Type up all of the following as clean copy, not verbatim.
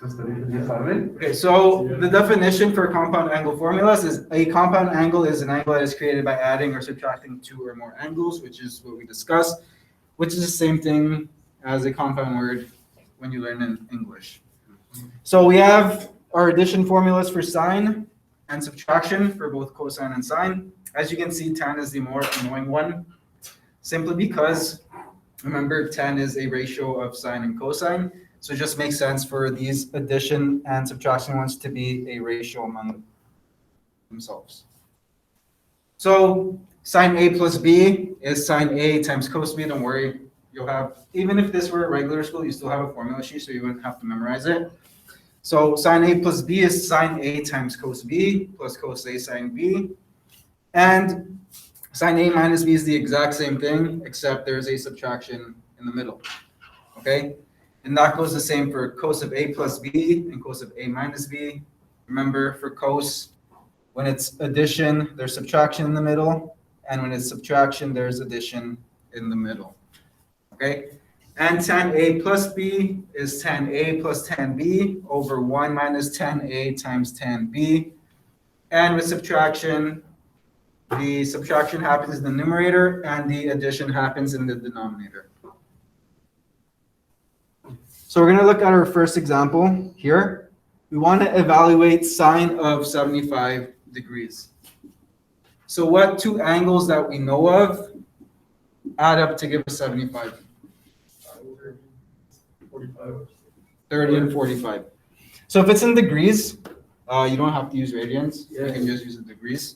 Okay, so the definition for compound angle formulas is a compound angle is an angle that is created by adding or subtracting two or more angles, which is what we discussed, which is the same thing as a compound word when you learn in English. So we have our addition formulas for sine and subtraction for both cosine and sine. As you can see, tan is the more annoying one, simply because, remember, tan is a ratio of sine and cosine. So it just makes sense for these addition and subtraction ones to be a ratio among themselves. So sine A plus B is sine A times cos B. Don't worry, you'll have, even if this were a regular school, you still have a formula sheet, so you wouldn't have to memorize it. So sine A plus B is sine A times cos B plus cos A sine B. And sine A minus B is the exact same thing, except there's a subtraction in the middle, okay? And that goes the same for cos of A plus B and cos of A minus B. Remember, for cos, when it's addition, there's subtraction in the middle. And when it's subtraction, there's addition in the middle, okay? And tan A plus B is tan A plus tan B over 1 minus tan A times tan B. And with subtraction, the subtraction happens in the numerator and the addition happens in the denominator. So we're going to look at our first example here. We want to evaluate sine of 75 degrees. So what two angles that we know of add up to give us 75? 30 and 45. So if it's in degrees, you don't have to use radians. You can just use the degrees.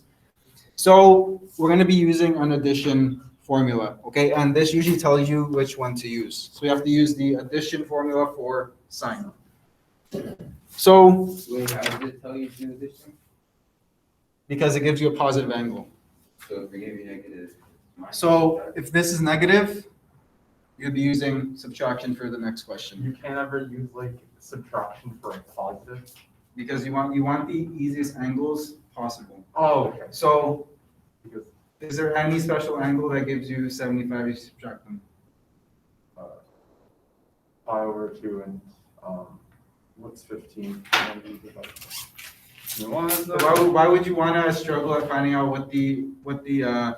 So we're going to be using an addition formula, okay? And this usually tells you which one to use. So we have to use the addition formula for sine. So wait, how does it tell you to do addition? Because it gives you a positive angle. So if we give you negative. So if this is negative, you'd be using subtraction for the next question. You can't ever use like subtraction for a positive. Because you want the easiest angles possible. Oh, okay. So Because is there any special angle that gives you 75 if you subtract them? pi over 2 and what's 15? Why would you want to struggle at finding out what the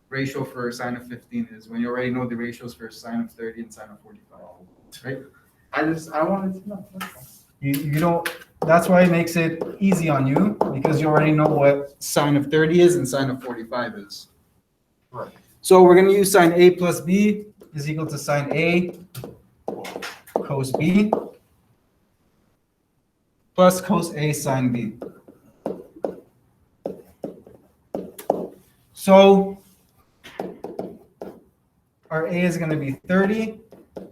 ratio for sine of 15 is when you already know the ratios for sine of 30 and sine of 45, right? I wanted to know. You don't. That's why it makes it easy on you, because you already know what sine of 30 is and sine of 45 is. Right. So we're going to use sine A plus B is equal to sine A cos B plus cos A sine B. So our A is going to be 30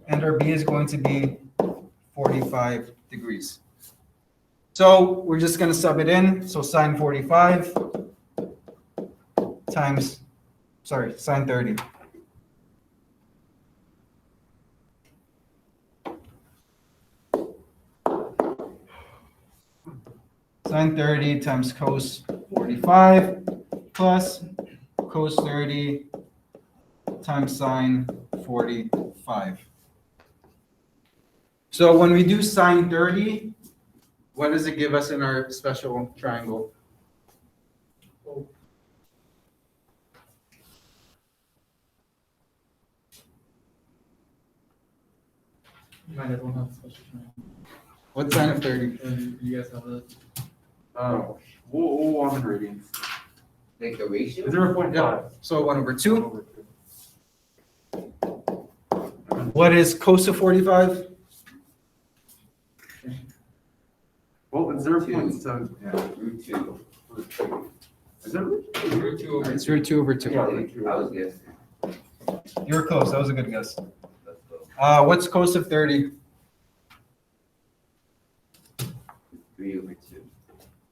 and our B is going to be 45 degrees. So we're just going to sub it in. So sine 45 times, sine 30. Sine 30 times cos 45 plus cos 30 times sine 45. So when we do sine 30, what does it give us in our special triangle? What's sine of 30? You guys have that? We'll want radians. Like the ratio? 0.5. So 1 over 2. What is cos of 45? Well, it's 0.7. Yeah. Root 2. Is it root 2? Root 2 over It's root 2 over 2. Yeah. I was guessing. You were close. That was a good guess. Let's go. What's cos of 30? 3 over 2.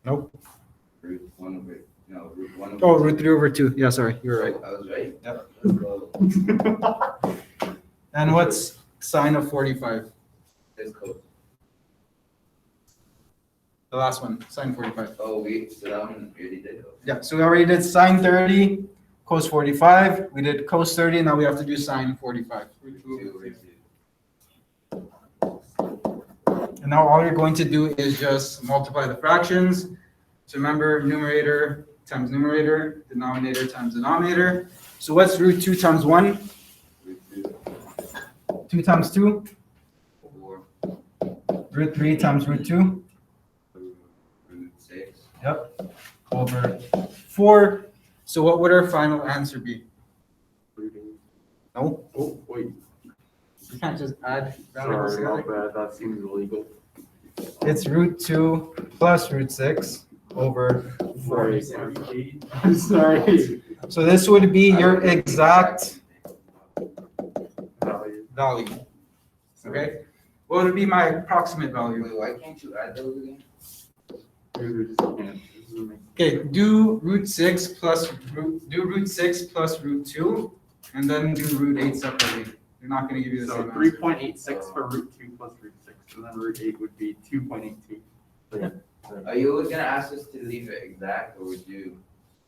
Nope. Root 1 over. No, root 1 over. Oh, 2. root 3 over 2. Yeah, sorry. You were right. I was right? Yep. Let's go. And what's sine of 45? Let's go. The last one, sine 45. Oh, so that one we already did. Yeah, so we already did sine 30, cos 45. We did cos 30. Now we have to do sine 45. Root 2 over 2. And now all you're going to do is just multiply the fractions. So remember, numerator times numerator, denominator times denominator. So what's root 2 times 1? Root 2, 2 times 2? 4, Root 3 times root 2? root 6. Yep. Over 4. So what would our final answer be? No, Oh, wait, you can't just add variables sorry, my together. bad, that seems illegal. It's root 2 plus root 6 over 4. Right. I'm sorry. So this would be your exact Value. value. Okay? What would be my approximate value? Wait, why can't you add those again? Maybe we just can't. This doesn't make- Okay, do root 6 plus root 2, and then do root 8 separately. They're not going to give you the So same answer. 3.86 for root 2 plus root 6, and then root 8 would be 2.82. Are you always gonna ask us to leave it exact, or would you?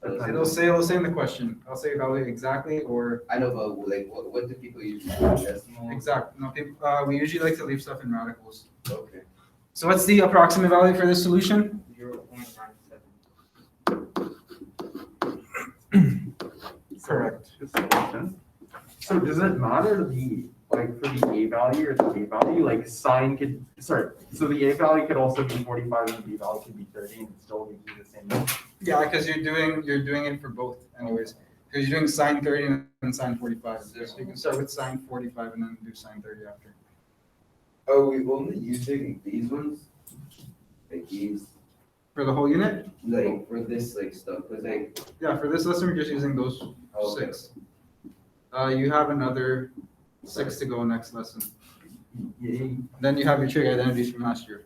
It'll say in the question. I'll say value exactly or I know, but like, what do people use? Decimal? exact. No, people, we usually like to leave stuff in radicals. Okay. So what's the approximate value for this solution? 0.97. Correct. Just a question. So does it matter for the a value or the b value? Like sine could, sorry, so the a value could also be 45 and the b value could be 30 and it still gives you the same number? Yeah, because you're doing it for both anyways. Because you're doing sine 30 and sine 45. So you can start with sine 45 and then do sine 30 after. Are we only using these ones? Like these, For the whole unit? like for this like stuff, cause like, Yeah, for this lesson, we're just using those okay. 6. You have another 6 to go next lesson. Yay. Then you have your trig identities from last year.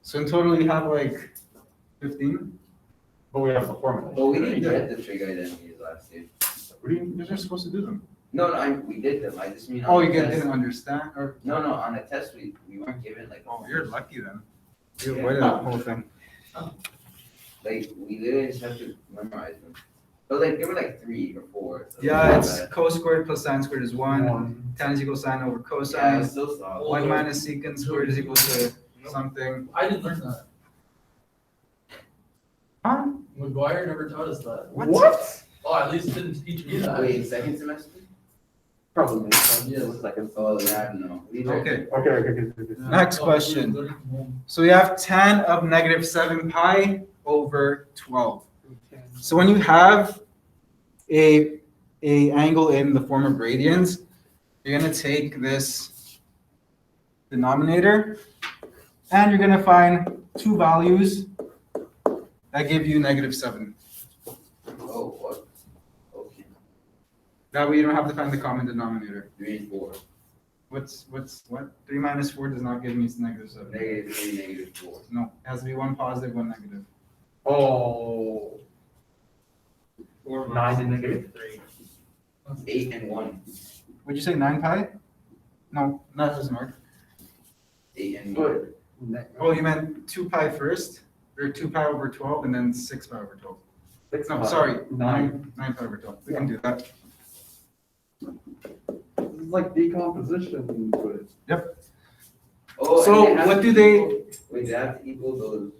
So in total, you have like 15. But we have the formula. But we didn't right? get the trig identities last year. What do you You're just supposed to do them. No, we did them, I just mean. Oh, on you the test. didn't understand? Or No, on a test, we weren't given like. Oh, you're lucky then. You Yeah. avoided that whole thing. Like, we literally just have to memorize them. But like, there were like 3 or 4. So Yeah, not it's bad. cos squared plus sine squared is 1. Tan is equal to sine over Yeah, cosine. it's still solid. 1 minus secant squared is equal to something. I didn't learn that. Huh? McGuire never taught us that. What? Oh, at least didn't teach me that. Wait, second semester? Probably makes sense. Yes. Second. Oh, yeah, no. We learned- Okay. Okay. Next question. So we have tan of negative 7 pi over 12. So when you have a angle in the form of radians, you're going to take this denominator and you're going to find two values that give you negative 7. Oh, what? Okay. That way you don't have to find the common denominator. 3 and 4. What's what? 3 minus 4 does not give me negative 7. Negative 3, negative 4. No, it has to be one positive, one negative. Oh. 9 and negative 3. 8 and 1. Would you say 9 pi? No, that doesn't work. 8 and 1. But. Oh, you meant 2 pi first? Or 2 pi over 12 and then 6 pi over 12. No, sorry, 9 pi over 12. We can do that. This is like decomposition, but. Oh, So and it has what to do they- equal- Wait, they have to equal those.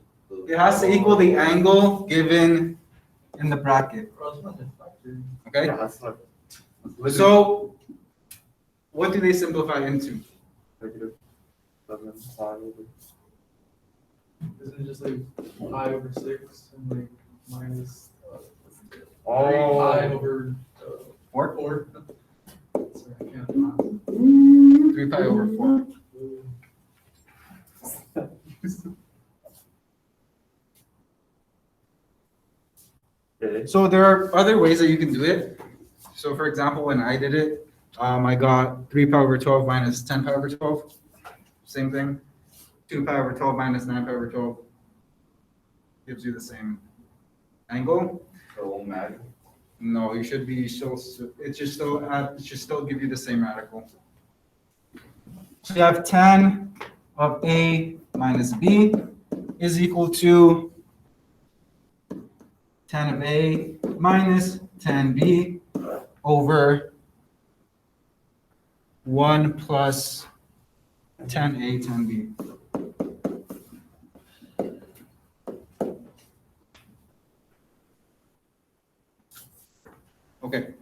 It has to equal the angle given in the bracket, okay? Yeah, that's like. So what do they simplify into? Negative 7 pi over. Isn't it just like 5 over 6 and like minus 3 Oh. pi over 4? 4? Sorry, I can't math. 3 pi over 4. Okay. So there are other ways that you can do it. So for example, when I did it, I got 3 pi over 12 minus 10 pi over 12. Same thing. 2 pi over 12 minus 9 pi over 12 gives you the same angle. So it won't matter. No, you should be still. It should still give you the same radical. So you have tan of A minus B is equal to tan of A minus tan B over 1 plus tan A tan B. Okay.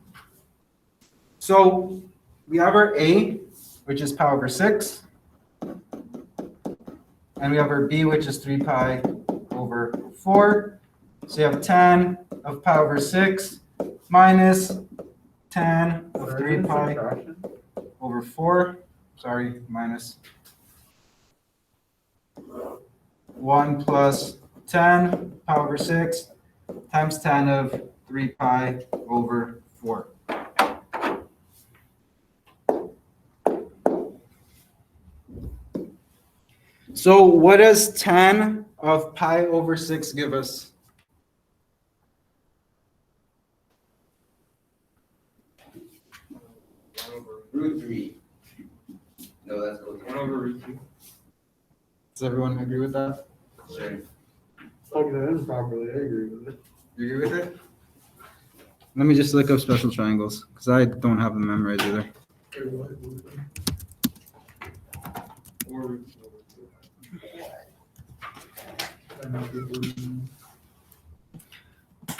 So we have our A, which is pi over 6. And we have our B, which is 3 pi over 4. So you have tan of pi over 6 minus tan of 3 pi over 4. Sorry, minus 1 plus tan pi over 6 times tan of 3 pi over 4. So what does tan of pi over 6 give us? Root 3. No, that's okay. 1 over root 2. Does everyone agree with that? Sure. Plugging it in properly, I agree with it. You agree with it? Let me just look up special triangles, because I don't have them memorized either. Or root 2 over 2. And not root 2.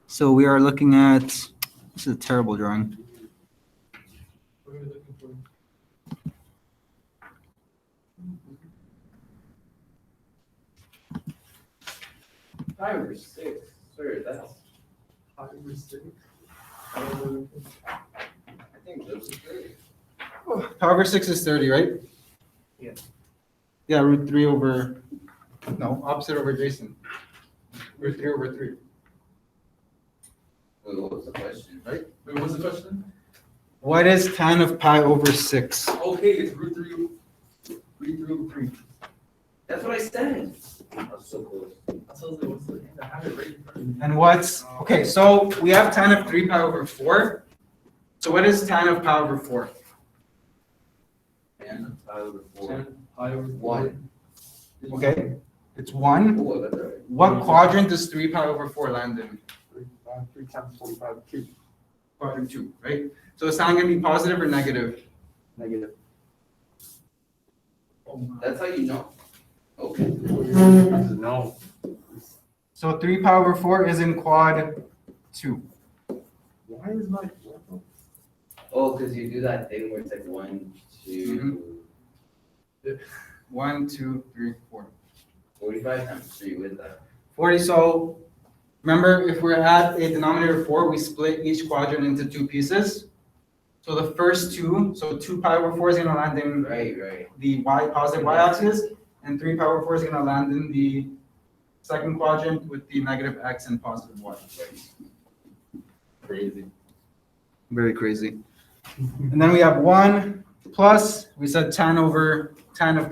So we are looking at, this is a terrible drawing. What are we looking for? 5 over 6. Sir, that's. 5 over 6. I think those are 30. Pi over 6 is 30, right? Yeah. Yeah, root 3 over, no, opposite over Jason. Root 3 over 3. Wait, what was the question? Wait, what was the question? What is tan of pi over 6? Okay, it's root 3 over 3. That's what I said. That's so close. That sounds like what's the, I have it right in front of me. And what's, okay, so we have tan of 3 pi over 4. So what is tan of pi over 4? And pi over 4. 10 pi over 1. Okay, it's 1. Oh, that's right. What quadrant does 3 pi over 4 land in? 3 times 45, 2. Quadrant 2, right? So is tan going to be positive or negative? Negative. Oh my. That's how you know. Okay. No. So 3 pi over 4 is in quad 2. Why is my... Oh, because you do that thing where it's like 1, 2, 1, 2, 3, 4. 45 times 3 with that. 40, so remember, if we're at a denominator of 4, we split each quadrant into 2 pieces. So the first 2, so 2 pi over 4 is going to land in Right. the positive y-axis, and 3 pi over 4 is going to land in the second quadrant with the negative x and positive y. Crazy. Very crazy. And then we have 1 plus, we said tan of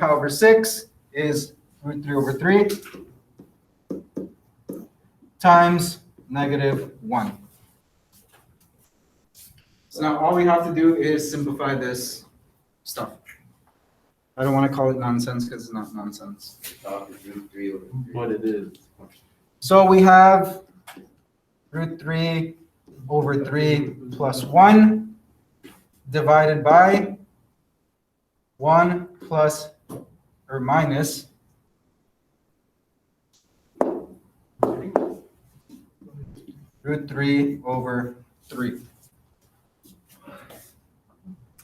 pi over 6 is root 3 over 3 times negative 1. So now all we have to do is simplify this stuff. I don't want to call it nonsense because it's not nonsense. Top is root 3 over 3. But it is. So we have root 3 over 3 plus 1 divided by 1 plus or minus root 3 over 3.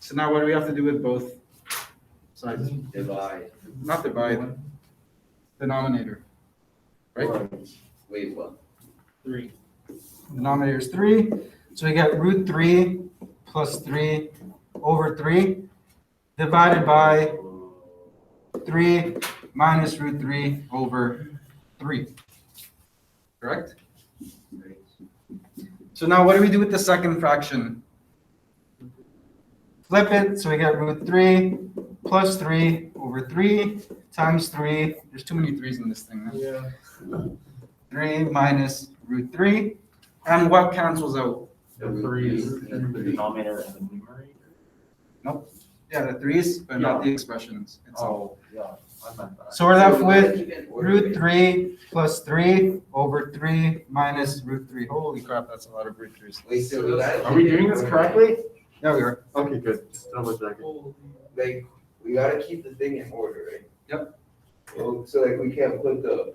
So now what do we have to do with both sides? Divide. Not divide, denominator. Right? Wait, what? 3. Denominator is 3. So we get root 3 plus 3 over 3 divided by 3 minus root 3 over 3. Correct? Right. So now what do we do with the second fraction? Flip it, so we get root 3 plus 3 over 3 times 3. There's too many 3's in this thing. Man. Yeah. 3 minus root 3. And what cancels out? The 3 is in the denominator and the numerator. Yeah, the 3's, but not the expressions. Oh, yeah. I meant that. So we're left So with you can order root it. 3 plus 3 over 3 minus root 3. Holy crap, that's a lot of root 3's. Wait, so we gotta. Are we doing this correctly? Yeah, we are. Okay, good. Just double checking. Holy. Like, we gotta keep the thing in order, right? Yep. Well, so like we can't put the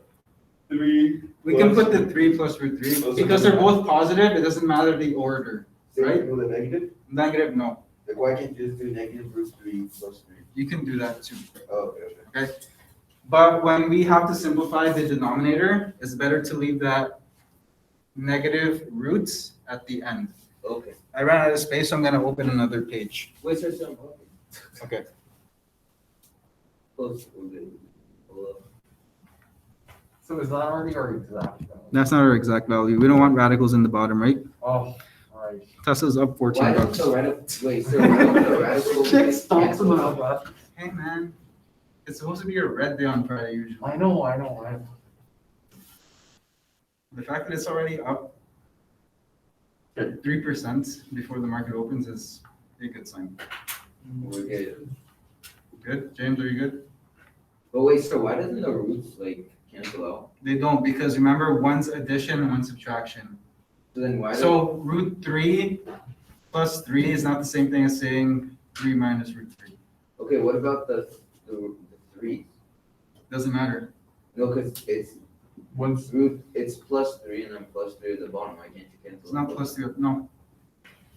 3. We can put the 3 plus root 3, Those because are they're both positive, it doesn't matter the order. Same Right? with the negative? Negative, no. Like why can't you just do negative root 3 plus 3? You can do that too. Oh, okay. Okay? But when we have to simplify the denominator, it's better to leave that negative roots at the end. Okay. I ran out of space, so I'm gonna open another page. Wait, so some, Okay. close, we're good. Hello. So is that already our exact value? That's not our exact value. We don't want radicals in the bottom, right? Oh, alright. Tesla's up 14 Why bucks. doesn't the radical, wait, so why don't the radical? Check stocks in the cancel out? math. Hey man, it's supposed to be a red day on Friday usually. I know. The fact that it's already up 3% before the market opens is a good sign. We're good. Good? James, are you good? But wait, so why doesn't the roots like cancel out? They don't, because remember, one's addition and one's subtraction. So then why? So root 3 plus 3 is not the same thing as saying 3 minus root 3. Okay, what about the 3? Doesn't matter. No, because it's Once root, it's plus 3 and then plus 3 at the bottom. Why can't you cancel? It's not plus 3, no.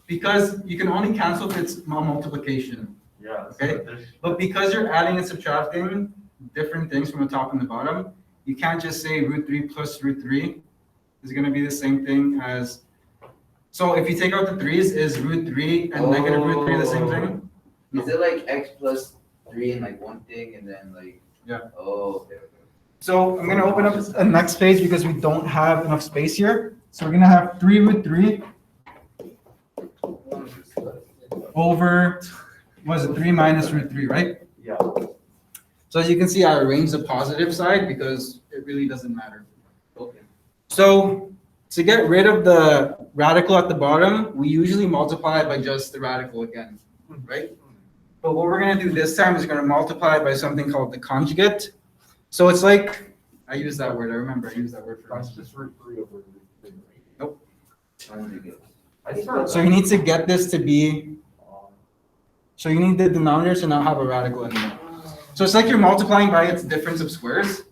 Because you can only cancel if it's multiplication. yeah. Okay. But because you're adding and subtracting different things from the top and the bottom, you can't just say root 3 plus root 3 is going to be the same thing as. So if you take out the 3's, is root 3 and negative root 3 the same thing? Is it like x plus 3 and like one thing and then like? Yeah. Oh, okay. So I'm going to open up a next page because we don't have enough space here. So we're going to have 3 root 3 over, was it 3 minus root 3, right? Yeah. So as you can see, I arranged the positive side because it really doesn't matter. Okay. So to get rid of the radical at the bottom, we usually multiply it by just the radical again, right? But what we're going to do this time is going to multiply it by something called the conjugate. So it's like, I use that word, I remember I used that word for That's just root 3 over root 3. Nope. I think So you need to get this to be, so you need the denominator to not have a radical anymore. So it's like you're multiplying by its difference of squares.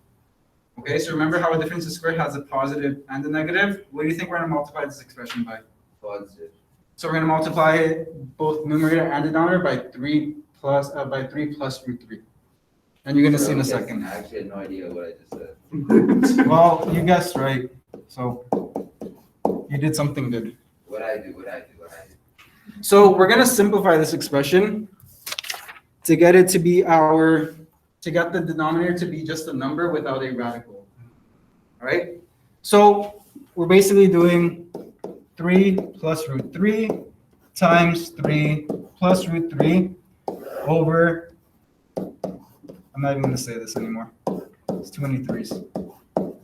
Okay, so remember how a difference of square has a positive and a negative? What do you think we're going to multiply this expression by? Positive. So we're going to multiply both numerator and denominator by 3 plus root 3. And you're going to see in a second. I actually had no idea what I just said. Well, you guessed right. So you did something good. What I do. So we're going to simplify this expression to get it to be to get the denominator to be just a number without a radical. All right? So we're basically doing 3 plus root 3 times 3 plus root 3 over, I'm not even going to say this anymore. It's too many 3's. Oh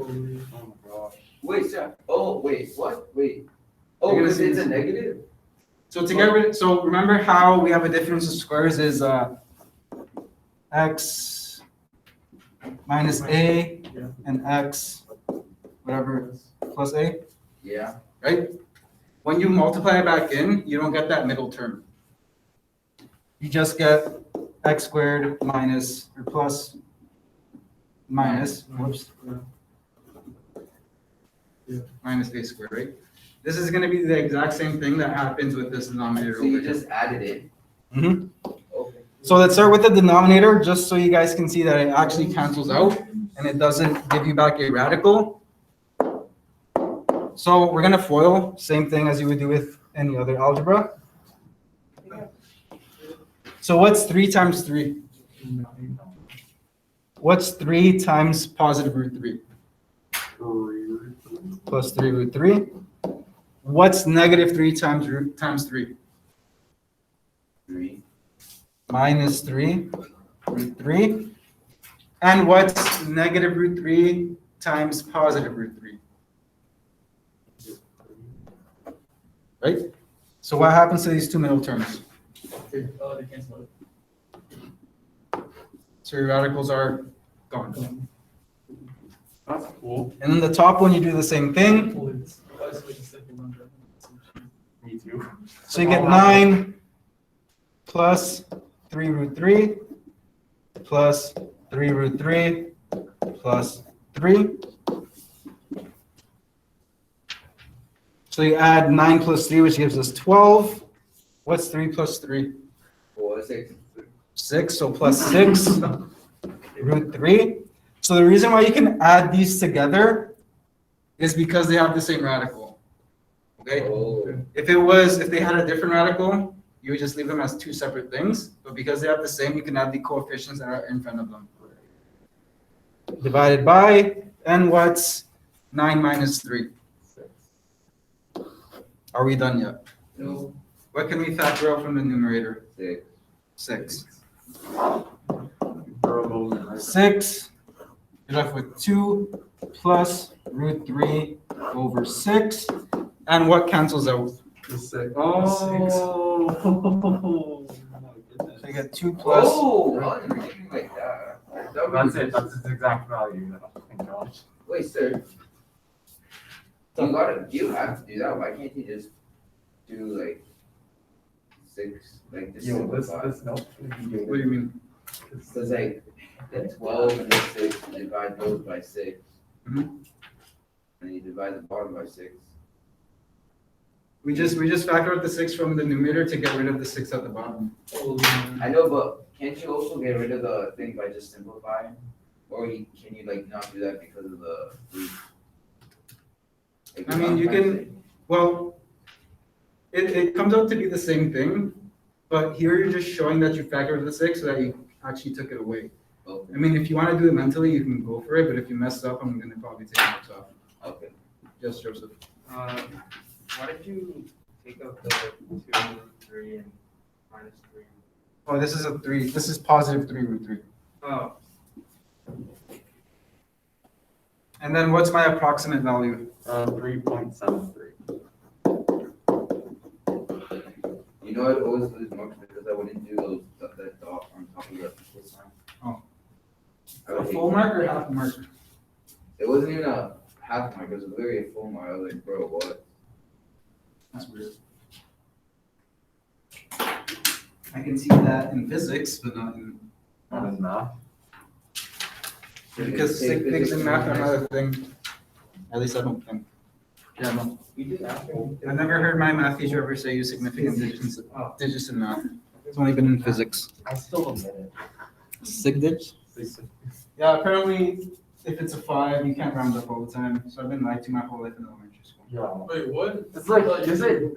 my gosh. Wait, sir. Oh, wait. What? Wait. Oh, You're gonna because see it's a this. negative. So to get rid, so remember how we have a difference of squares is x minus a and x whatever plus a, Yeah. right? When you multiply it back in, you don't get that middle term. You just get x squared minus or plus minus, whoops, minus a squared, right? This is going to be the exact same thing that happens with this denominator So over you here. just added it. Mhm. Okay. So let's start with the denominator, just so you guys can see that it actually cancels out and it doesn't give you back a radical. So we're going to FOIL, same thing as you would do with any other algebra. So what's 3 times 3? What's 3 times positive root 3? Plus 3 root 3. What's negative 3 times root times 3? 3. Minus 3 root 3. And what's negative root 3 times positive root 3? Right? So what happens to these two middle terms? They cancel out. So your radicals are gone. That's cool. And then the top one, you do the same thing. Me too. So you get 9 plus 3 root 3 plus 3 root 3 plus 3. So you add 9 plus 3, which gives us 12. What's 3 plus 3? 4, 6. 6, so plus 6, root 3. So the reason why you can add these together is because they have the same radical. Okay? Oh. If they had a different radical, you would just leave them as two separate things. But because they have the same, you can add the coefficients that are in front of them. Divided by, and what's 9 minus 3? 6. Are we done yet? No. What can we factor out from the numerator? 6. 6. For a moment, right? 6, you're left with 2 plus root 3 over 6. And what cancels out? The 6. Oh, my goodness. So you get 2 plus. Oh, I wasn't thinking like that. That's it. That's its exact value. Thank God. Wait, sir. You have to do that. Why can't you just do like 6, like just Yo, simplify? this note. What do you mean? So it's like the 12 and the 6, you divide those by 6. Mhm. And you divide the bottom by 6. We just factor out the 6 from the numerator to get rid of the 6 at the bottom. I know, but can't you also get rid of the thing by just simplifying? Or can you like not do that because of the root? Like, I mean, you what I'm trying to can, well, it comes out to be the same thing, but here you're just showing that you factored the 6 so that you actually took it away. say. Okay. I mean, if you want to do it mentally, you can go for it, but if you mess up, I'm going to probably take it off. Okay. Yes, Joseph. Why did you take out the 2, 3, and minus 3? Oh, this is a 3. This is positive 3 root 3. Oh, And then what's my approximate value? 3.73. You know, I'd always lose marks because I wouldn't do that dot on top of the equal sign. Oh. I would A hate full that. mark or half mark? It wasn't even a half mark, it was literally a full mark. I was like, bro, what? That's weird. I can see that in physics, but not in Not in math. because Take things in math are physics. not a thing. At least I don't think. Yeah, no. you did that. I've never heard my math teacher ever say use significant digits in math. It's only been in physics. I still don't get it. Sig digits? Yeah, apparently if it's a 5, you can't round up all the time. So I've been lied to my whole life in elementary school. Yeah. Wait, what? It's like, is it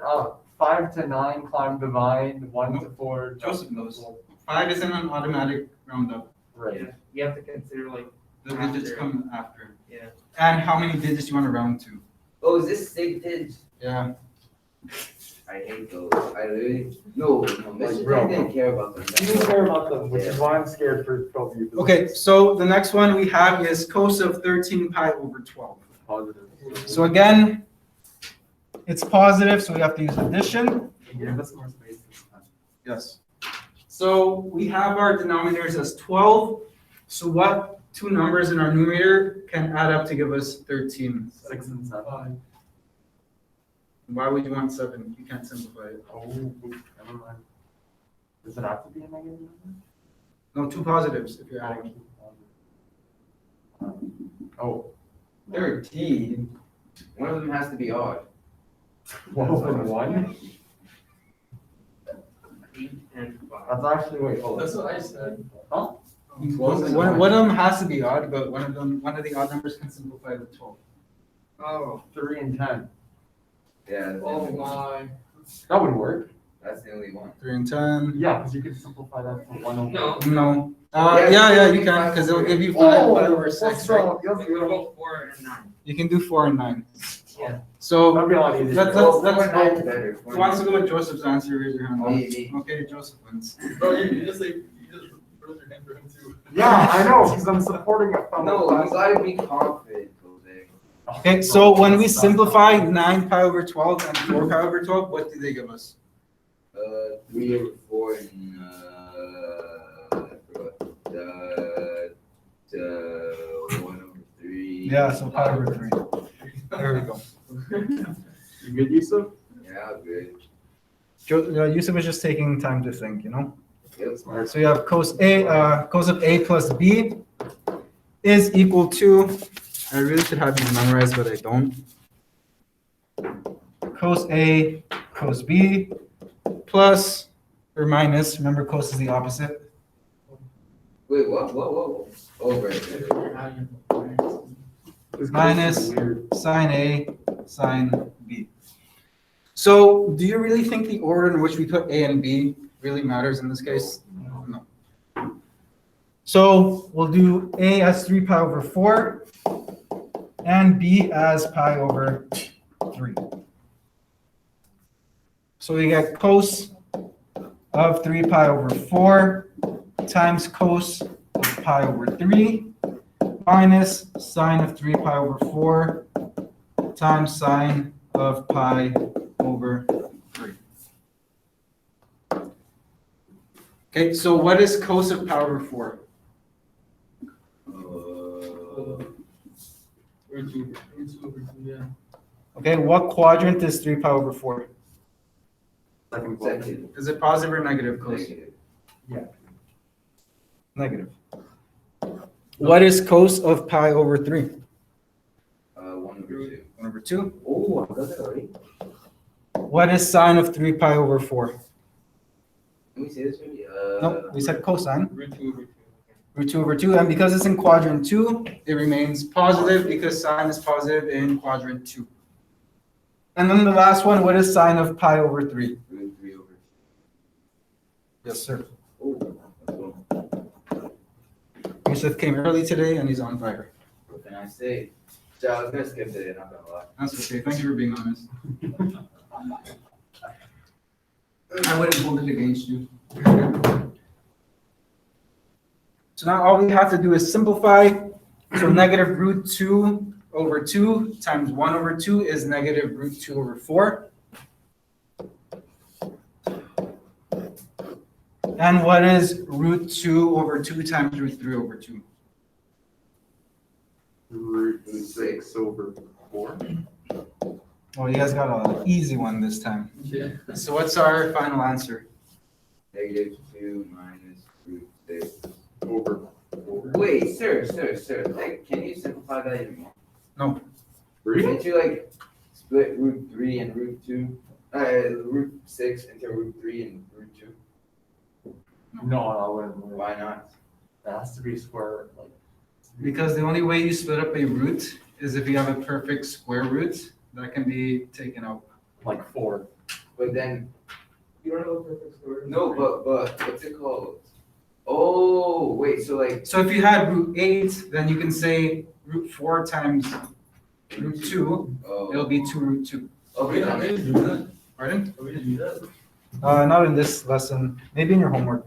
5 to 9 climb divide, 1 to 4? Joseph knows. 5 isn't an automatic roundup. Right. You have to consider like, The digits After. come after. yeah. And how many digits you want to round to? Oh, is this sig dig? Yeah. I hate those. I literally, no, Mr. bro. Trig didn't care about them. You don't care about them, which is why I'm scared for 12 years. Okay, so the next one we have is cos of 13 pi over 12. Positive. So again, it's positive, so we have to use addition. Give us more space this time. Yes. So we have our denominators as 12. So what two numbers in our numerator can add up to give us 13? 6 and 7. Why would you want 7? You can't simplify it. Oh, never mind. Does it have to be a negative number? No, two positives if you're adding. Oh. 13. One of them has to be odd. 12 and 1? 8 and 5. That's actually, wait, hold on. That's what I said. Huh? One of them has to be odd, but one of the odd numbers can simplify with 12. Oh, 3 and 10. Yeah, that's, Oh the only one. my. That would work. That's the only one. 3 and 10. Yeah, because you could simplify that to 1 over. no. No. Yeah, Yeah, you you can, can because it'll give you 5 Oh, pi over what's 6, right? wrong? Yes, What about 4 and 9? You can do 4 and 9. Yeah. So That'd be a lot easier. Let's Oh, go. 4-9 better. Who wants to go with Joseph's answer? Raise your hand. Me. Okay, Joseph wins. Bro, you just raised your hand for him too. Yeah, I know, because I'm supporting a fellow No, you class. gotta be confident, Jose. Okay, so when we simplify 9 pi over 12 and 4 pi over 12, what do they give us? 3 over 4 and I forgot. 1 over 3. Yeah, so pi over 3. There we go. You good, Yusuf? Yeah, good. Yusuf was just taking time to think, you know? Yep. So you have cos of A plus B is equal to I really should have these memorized, but I don't. Cos A, cos B, plus or minus, remember cos is the opposite, Wait, what? Oh, right. This Minus. is weird. sine A, sine B. So do you really think the order in which we put A and B really matters in this case? No. So we'll do A as 3 pi over 4 and B as pi over 3. So we get cos of 3 pi over 4 times cos of pi over 3 minus sine of 3 pi over 4 times sine of pi over 3. Okay, so what is cos of pi over 4? Root two over two, yeah. Okay, what quadrant is 3 pi over 4? Second question. Second. Is it positive or negative cos? Negative. Negative. What is cos of pi over 3? 1/2. 1 over 2. Oh, I got that already. What is sine of 3 pi over 4? Can we say this maybe? No, we said cosine. Root two over two. Root 2 over 2, and because it's in quadrant 2, it remains positive because sine is positive in quadrant 2. And then the last one, what is sine of pi over 3? Root 3 over. Yes, sir. Oh, that's one. Yusuf came early today and he's on fire. What can I say? So I was gonna skip it, not gonna lie. That's okay. Thank you for being honest. I wouldn't hold it against you. So now all we have to do is simplify. So negative root 2 over 2 times 1 over 2 is negative root 2 over 4. And what is root 2 over 2 times root 3 over 2? Root 6 over 4. Oh, you guys got an easy one this time. Yeah. So what's our final answer? Negative 2 minus root 6. Over 4. Wait, sir. Like, can you simplify that even more? No. Really? Can't you like split root 3 and root 2? Root 6 into root 3 and root 2? No, I wouldn't. Why not? It has to be square. Like, Because the only way you split up a root is if you have a perfect square root that can be taken out. like 4. But then, You don't have a perfect square. no, but what's it called? Oh, wait, so like So if you had root 8, then you can say root 4 times root 2, it'll oh, be 2 root 2. okay, Are that we makes gonna do that? Pardon? Are we gonna do that? Not in this lesson, maybe in your homework.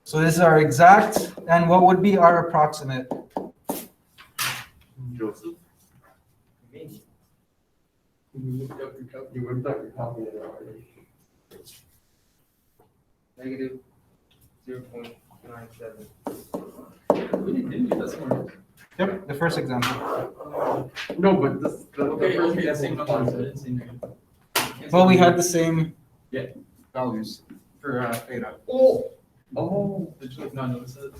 So this is our exact, and what would be our approximate? Joseph, Me. You looked up your calculator. you whipped out your calculator already. Negative 0.97. We didn't do that somewhere else. Yep, the first example. No, but this, the Okay, first okay, same example numbers, I was didn't say negative. Well, we had the same Yeah. values for theta. Oh, Did you not notice it?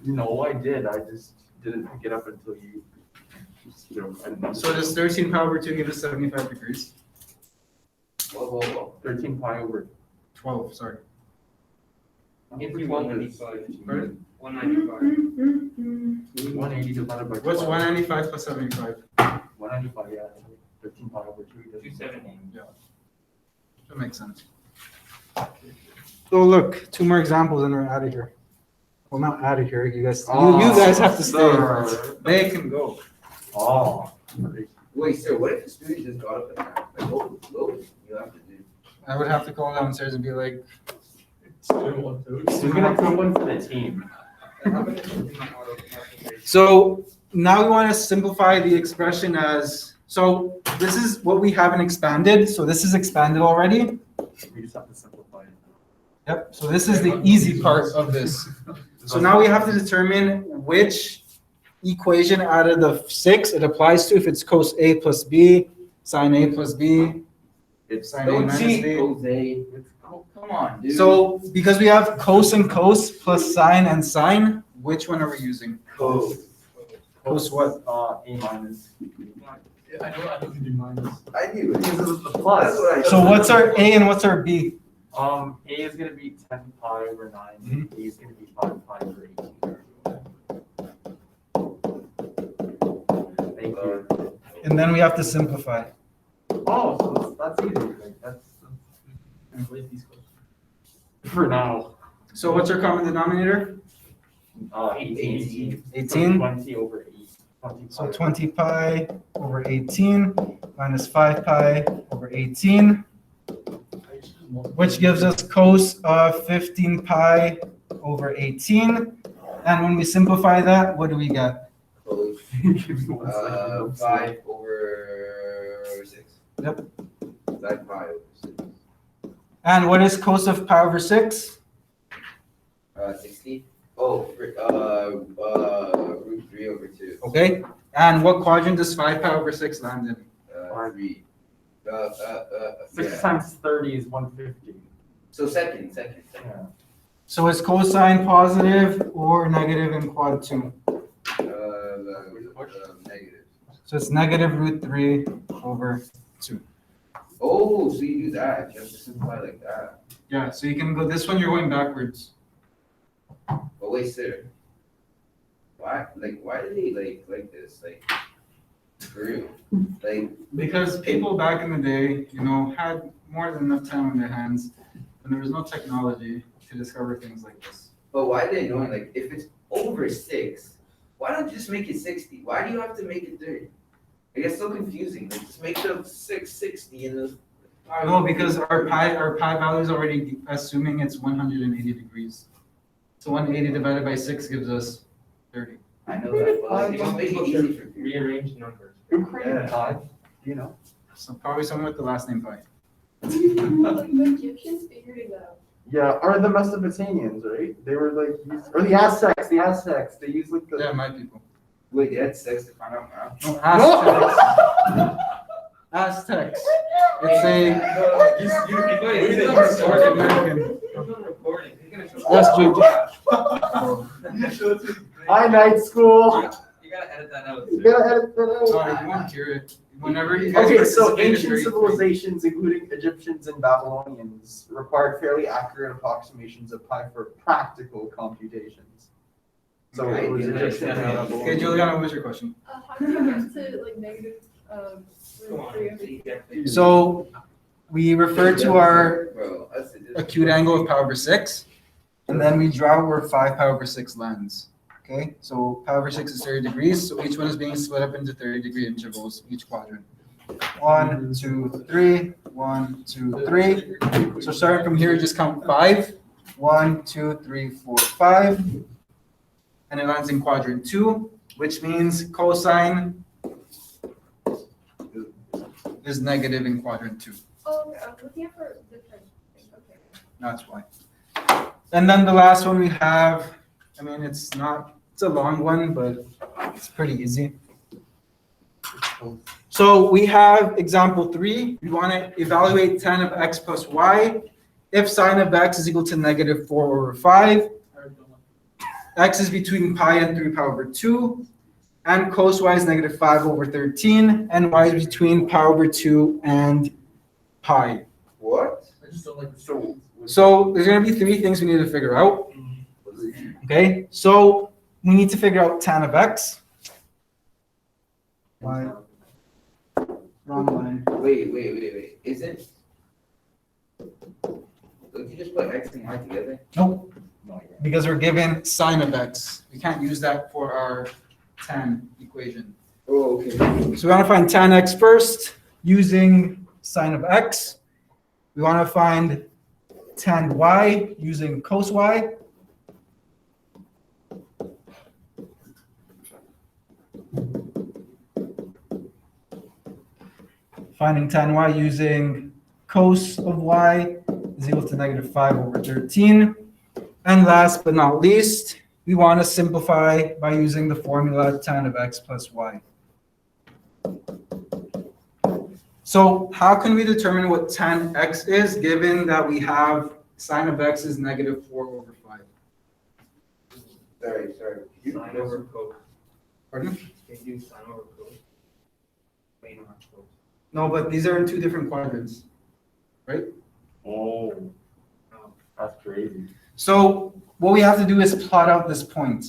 no, I did. I just didn't pick it up until you. I didn't know. So does 13 pi over 2 give us 75 degrees? whoa. 13 pi over 12, sorry. Give me 195. Pardon? 195. 180 divided by 12. What's 195 plus 75? 195, yeah. 13 pi over 2. 270. That makes sense. So look, 2 more examples and we're out of here. Well, not out of here. You guys, you guys have to stay. Sir. They can go. Oh. Wait, sir, what if the student just got up and like, oh, you have to do. I would have to call downstairs and be like, Still one to it. We're gonna put one for the team. so now we want to simplify the expression as, so this is what we haven't expanded. So this is expanded already. We just have to simplify it. Yep. So this is the easy part of this. So now we have to determine which equation out of the 6 it applies to. If it's cos A plus B, sine A plus B, It's sine A Don't minus cheat, B. Jose. Come on, dude. So because we have cos and cos plus sine and sine, which one are we using? cos. Cos what? A minus. Yeah, I know we can do minus. I knew it. Because of the That's plus. what I. So what's our A and what's our B? A is gonna be 10 pi over 9, B is gonna be 5 pi over 18. Thank you. And then we have to simplify. Oh, so that's easy. Like, that's Translate these questions. for now. So what's our common denominator? 18. 18. 20 over 8. 20 So pi. 20 pi over 18 minus 5 pi over 18, which gives us cos of 15 pi over 18. And when we simplify that, what do we get? Close. Give me 1 second. 5 over 6. Yep. 5 pi over 6. And what is cos of pi over 6? 60. Oh, root 3 over 2. Okay. And what quadrant does 5 pi over 6 land in? 3. 6 Yeah. times 30 is 150. So second. Yeah. So is cosine positive or negative in quad 2? Negative. So it's negative root 3 over 2. Oh, so you do that. You have to simplify like that. Yeah, so you can go, this one you're going backwards. But wait, sir. Why do they like this? Like, for real? Like, Because people back in the day, had more than enough time on their hands, and there was no technology to discover things like this. but why they knowing, like, if it's over 6, why don't you just make it 60? Why do you have to make it 30? It gets so confusing. Like, just make the 660 and the No, because our pi value is already assuming it's 180 degrees. So 180 divided by 6 gives us 30. I know that, but like, just make it easy for people. Rearrange numbers. Who created Yeah. pi? Do you know? So probably someone with the last name pi. The Egyptians figured it out. Yeah, or the Mesopotamians, right? They were like, or the Aztecs. The Aztecs. They used like the. Yeah, my people. Wait, they had sex to find out math? No, Aztecs. Aztecs. It's a North American. That's true. Hi, night school. You gotta edit that out. You gotta edit that out. Sorry, you won't hear it. Whenever you guys Okay, so participate in ancient 33. civilizations, including Egyptians and Babylonians, required fairly accurate approximations of pi for practical computations. So it was Okay, Egyptian and okay, Okay, Babylonian. Juliana, what was your question? How do you get to like negative root 3 of So we refer to our Bro, that's it. acute angle of pi over 6, and then we draw where 5 pi over 6 lands. Okay, so pi over 6 is 30 degrees, so each one is being split up into 30-degree intervals, each quadrant. 1, 2, 3, 1, 2, 3. So starting from here, just count 5. 1, 2, 3, 4, 5. And it lands in quadrant 2, which means cosine is negative in quadrant 2. Oh, okay, I'm looking for different things. Okay. That's why. And then the last one we have, it's a long one, but it's pretty easy. So we have example 3. We want to evaluate tan of x plus y. If sine of x is equal to negative 4 over 5, x is between pi and 3 pi over 2, and cos y is negative 5 over 13, and y is between pi over 2 and pi. What? I just don't like the So, So there's going to be 3 things we need to figure out. Okay, so we need to figure out tan of x. Y. Wrong line. Wait. Isn't. Don't you just put x and y together? Nope, because we're given sine of x. We can't use that for our tan equation. Oh, okay. So we want to find tan x first using sine of x. We want to find tan y using cos y. Finding tan y using cos of y is equal to negative 5 over 13. And last but not least, we want to simplify by using the formula tan of x plus y. So how can we determine what tan x is, given that we have sine of x is negative 4 over 5? Sorry. Sine over cos. Pardon? Can you do sine over cos? Wait, not cos. No, but these are in two different quadrants. Oh, Oh, that's crazy. So what we have to do is plot out this point.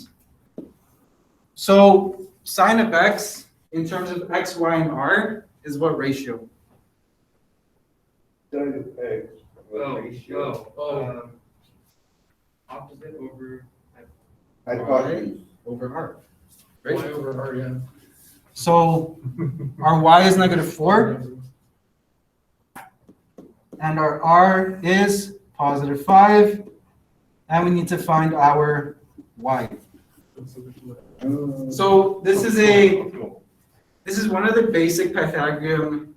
So sine of x in terms of x, y, and r is what ratio? Sine of x, what ratio? Opposite over. Hypotenuse. Over r. Y Right? over R, yeah. So our y is -4 and our r is +5, and we need to find our y. So this is one of the basic Pythagorean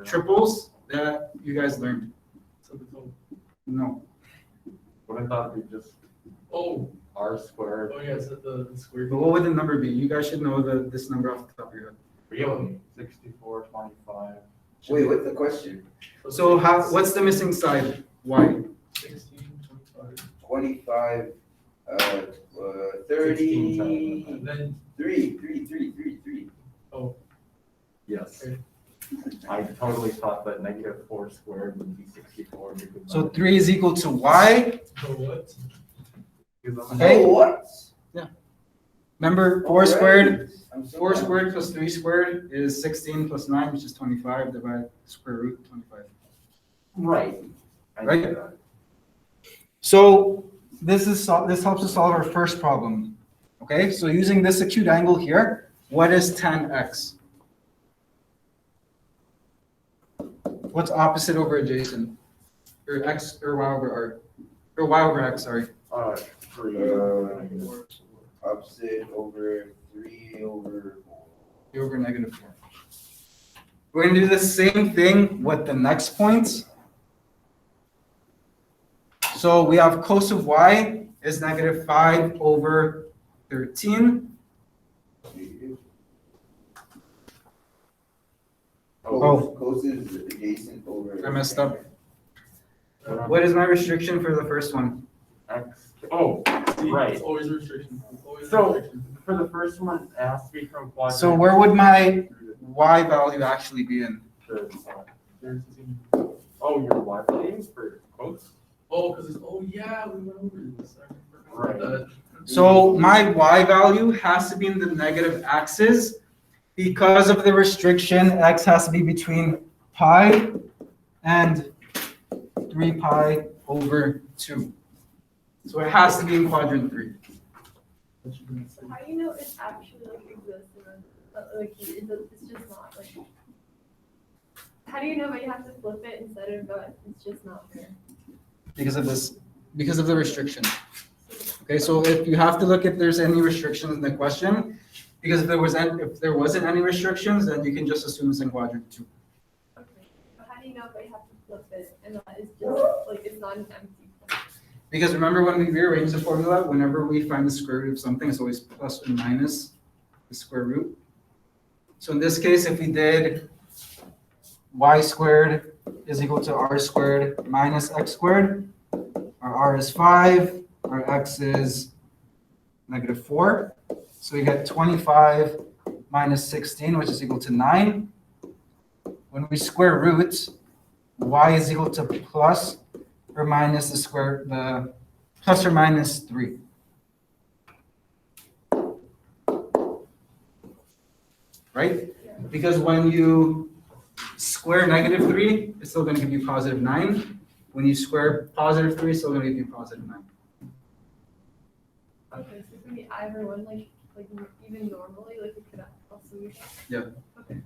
triples that you guys learned. No. What I thought we just Oh, R squared. oh yeah, it's the square. But what would the number be? You guys should know this number off the top of your head. Really? 64, 25. Wait, what's the question? So what's the missing side? Y. 16, 25. 25, 16, And then, 33. oh, Yes. Okay. I totally thought that -4 squared would be 64. Because So 3 is equal to y. so what? Okay. Oh, what? Remember 4 squared? I'm so 4 dumb. squared plus 3 squared is 16 plus 9, which is 25, divided square root 25. Right. I Right? knew that. So this helps us solve our first problem. Okay, so using this acute angle here, what is tan x? What's opposite over adjacent? Or x or y over r? Or y over x, sorry. 3. Opposite over 3 over 4. 3 over -4. We're gonna do the same thing with the next point. So we have cos of y is -5 over 13. Oh. Cos is adjacent over. I messed up. What is my restriction for the first one? X. Oh, See, right. It's always a restriction. It's always a So- restriction. For the first one, it has to be from quadrant. So where would my y value actually be in? Third side. There's- Oh, your Y value for cos? Oh, because it's, oh yeah, we went over this. I forgot Right. that. So my y value has to be in the negative axis because of the restriction. X has to be between pi and 3 pi over 2. So it has to be in quadrant 3. So how do you know it actually like exists and like it's just not like? How do you know that you have to flip it instead of it's just not there? Because of the restriction. Okay, so if you have to look if there's any restrictions in the question, because if there wasn't any restrictions, then you can just assume it's in quadrant 2. Okay. But how do you know that you have to flip it and that is just like it's not an empty place? Because remember when we rearrange the formula, whenever we find the square root of something, it's always plus or minus the square root. So in this case, if we did y squared is equal to r squared minus x squared, our r is 5, our x is -4. So we get 25 minus 16, which is equal to 9. When we square root, y is equal to plus or minus the plus or minus 3. Right? Because when you square -3, it's still going to give you +9. When you square +3, it's still going to give you +9. Okay, so it can be either one, like even normally, like it could also be.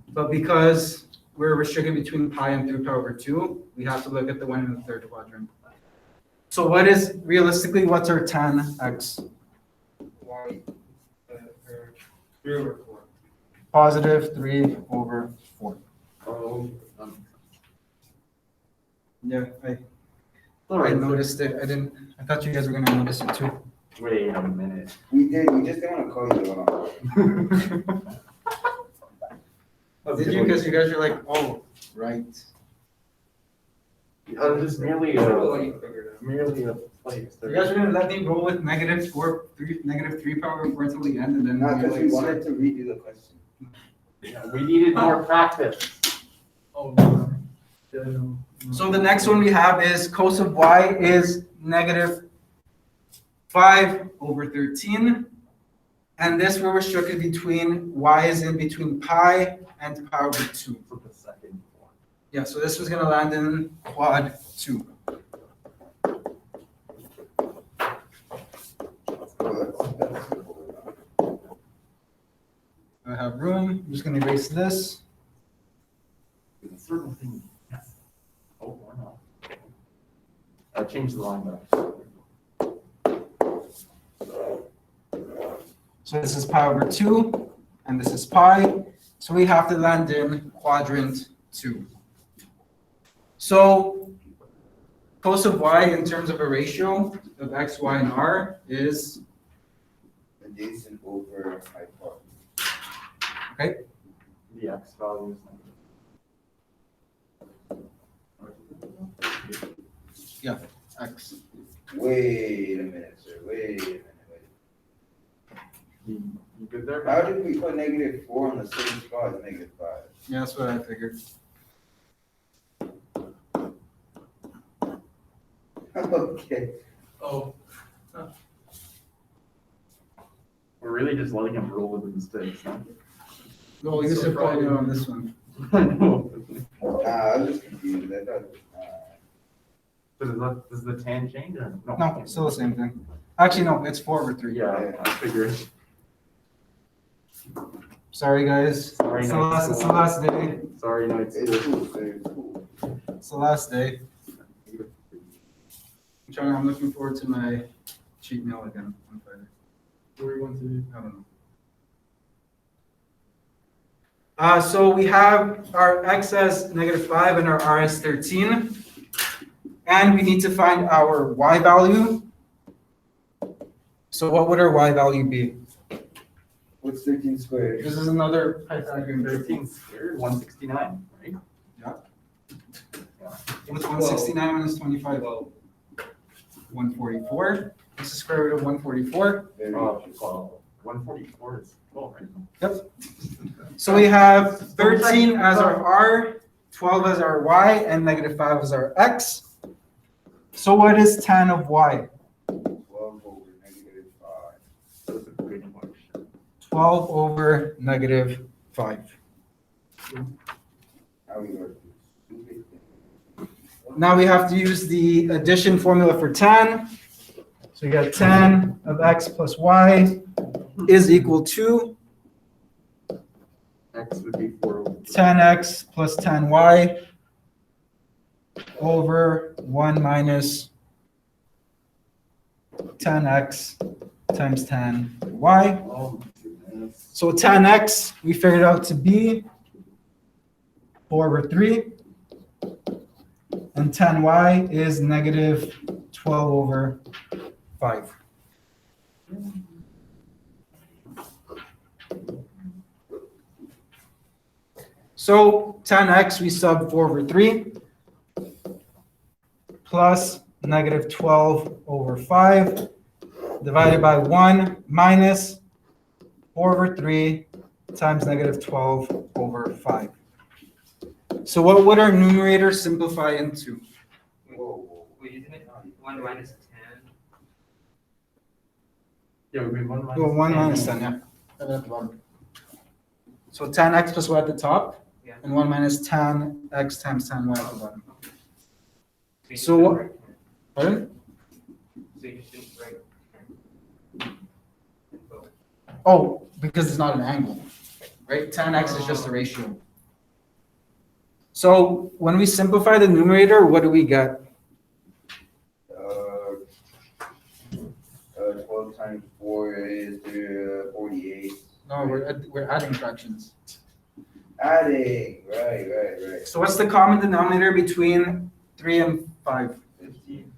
But because we're restricted between pi and 3 pi over 2, we have to look at the one in the third quadrant. So what's our tan x? Y, 3 over 4. Positive 3 over 4. Oh. Yeah, I Alright, noticed it. I thought you guys were gonna notice it too. wait a minute. We just didn't want to call you out. Oh, did you? Because you guys are like, oh, right. Just merely Well, you figured it out. merely a place. You guys are gonna let me roll with negative three power 4 until the end and then. Not you're because we like, wanted to redo the question. Yeah, we needed more practice. Oh, no. Yeah, no. So the next one we have is cos of y is negative 5/13. And this we're restricted between y is in between pi and pi over 2. For the second one. Yeah, so this was gonna land in quad 2. Oh, that's simple enough. I have room. I'm just gonna erase this. The circle thing. Yes. Oh, why not? I changed the line back. So this is pi over 2, and this is pi. So we have to land in quadrant 2. So cos of y in terms of a ratio of x, y, and r is Adjacent over hypotenuse. The x value is x. Wait a minute, sir, wait a minute. You good there? How did we put -4 on the same spot as -5? Yeah, that's what I figured. Okay. Oh, We're really just letting him roll with the mistakes, huh? Well, you should probably on this one. I know. I was just confused, I thought, Does the tan change or no? No, it's still the same thing. Actually, no, it's 4/3. Yeah, I figured. Sorry, guys. Sorry, It's the no, last, it's the last day. Sorry, no, it's it's cool, sir, it's cool. It's the last day. I'm looking forward to my cheat meal again on Friday. where you want to? I don't know. So we have our x as -5 and our r as 13. And we need to find our y value. So what would our y value be? What's 13 squared? This is another Pythagorean. 13 squared, 169, right? What's 169 minus 25? 144. What's the square root of 144? Very Oh, interesting. well, 144 is 12, right? Yep. So we have 13 as our r, 12 as our y, and -5 as our x. So what is tan of y? 12 over -5. That's a good question. 12 over -5. How we work this stupid thing. Now we have to use the addition formula for tan. So you got tan of x plus y is equal to X would be 4 over. tan x plus tan y over 1 minus tan x times tan y. Oh, my goodness. So tan x, we figured out to be 4/3. And tan y is -12/5. So tan x, we sub 4/3 plus -12/5 divided by 1 minus 4/3 times -12/5. So what would our numerator simplify into? Whoa. Wait, isn't it 1 minus 10? Yeah, would be 1 minus. Well, 1 10. minus 10, yeah. At the bottom. So tan x plus y at the top, Yeah. and 1 minus tan x times tan y at the bottom. you So just what- write 10. Pardon? So you just didn't write 10. Oh, Oh, because it's not an angle, right? Tan x is just a ratio. So when we simplify the numerator, what do we get? 12 times 4 is 48. No, we're adding fractions. Adding, right. So what's the common denominator between 3 and 5? 15.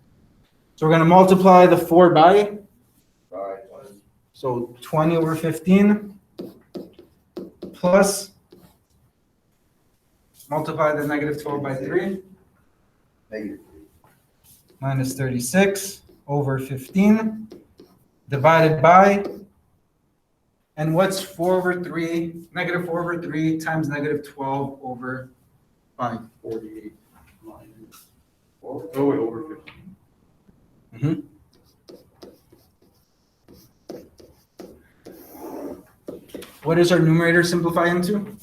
So we're going to multiply the 4 by, 5. so 20/15 plus multiply the -12 by 3. Negative. minus 36 over 15 divided by, and what's 4 over 3, negative 4 over 3 times negative 12 over 5? 48 minus. Four. Oh, wait, over 15. What does our numerator simplify into?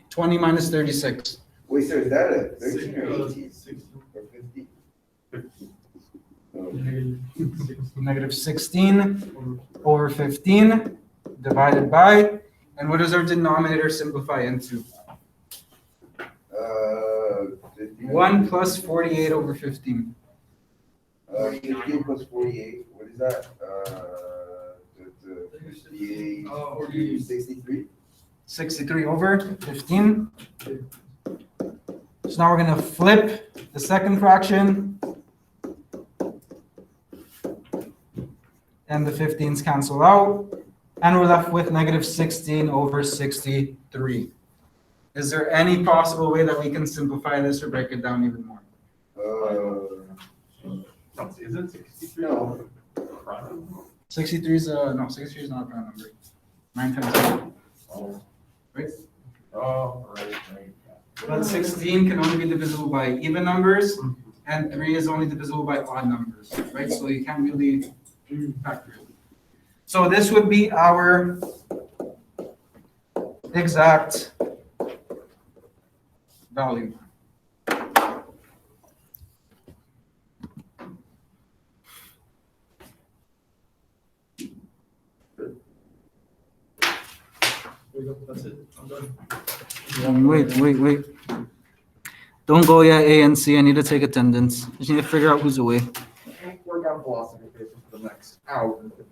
20 minus 36. Wait, sir, is that a 13 or 18 16. or 50? 15. No. Negative 16 over 15 divided by, and what does our denominator simplify into? 50. 1 plus 48 over 15. 15 plus 48, what is that? 58, Oh, 63? 63 over 15. So now we're going to flip the second fraction. And the 15s cancel out. And we're left with negative 16 over 63. Is there any possible way that we can simplify this or break it down even more? Is it 63? No. 63 is no, 63 is not a prime number. 9 times 8. Oh. Right? Oh, right. Yeah. But 16 can only be divisible by even numbers, and 3 is only divisible by odd numbers, right? So you can't really factor it. So this would be our exact value. There you go, that's it, I'm done. Wait. Don't go yet, A and C. I need to take attendance. Just need to figure out who's away. Work out philosophy papers for the next hour and 15